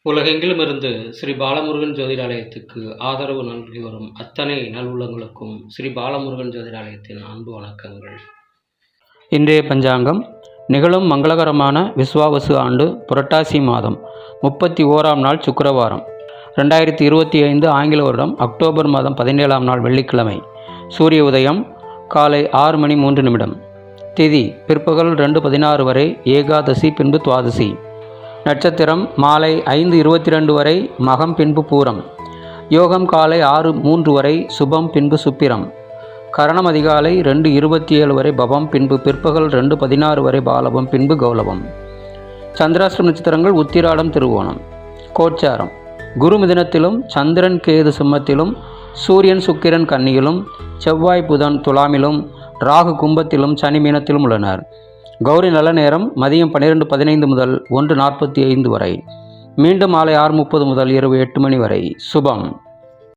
உலகெங்கிலுமிருந்து ஸ்ரீ பாலமுருகன் ஜோதிடாலயத்துக்கு ஆதரவு நல்கி வரும் அத்தனை நல்வுள்ளங்களுக்கும் ஸ்ரீ பாலமுருகன் ஜோதிடாலயத்தின் அன்பு வணக்கங்கள். இன்றைய பஞ்சாங்கம் நிகழும் மங்களகரமான விஸ்வாவசு ஆண்டு புரட்டாசி மாதம் 31ஆம் நாள் சுக்கிரவாரம், 2025 ஆங்கில வருடம் அக்டோபர் மாதம் 17ஆம் நாள் வெள்ளிக்கிழமை. சூரிய உதயம் காலை 6:03. திதி பிற்பகல் 2:16 வரை ஏகாதசி, பின்பு துவாதசி. நட்சத்திரம் மாலை 5:22 வரை மகம், பின்பு பூரம். யோகம் காலை 6:03 வரை சுபம், பின்பு சுப்பிரம். கரணம் அதிகாலை 2:27 வரை பவம், பின்பு பிற்பகல் 2:16 வரை பாலவம், பின்பு கௌலவம். சந்திராஷ்டம நட்சத்திரங்கள் உத்திராடம், திருவோணம். கோச்சாரம் குரு மிதுனத்திலும், சந்திரன் கேது சிம்மத்திலும், சூரியன் சுக்கிரன் கன்னியிலும், செவ்வாய் புதன் துலாமிலும், ராகு கும்பத்திலும், சனி மீனத்திலும் உள்ளனர். கௌரி நல்ல நேரம் மதியம் 12:15 முதல் 1:45 வரை, மீண்டும் மாலை 6:30 முதல் இரவு 8 மணி வரை. சுபம்.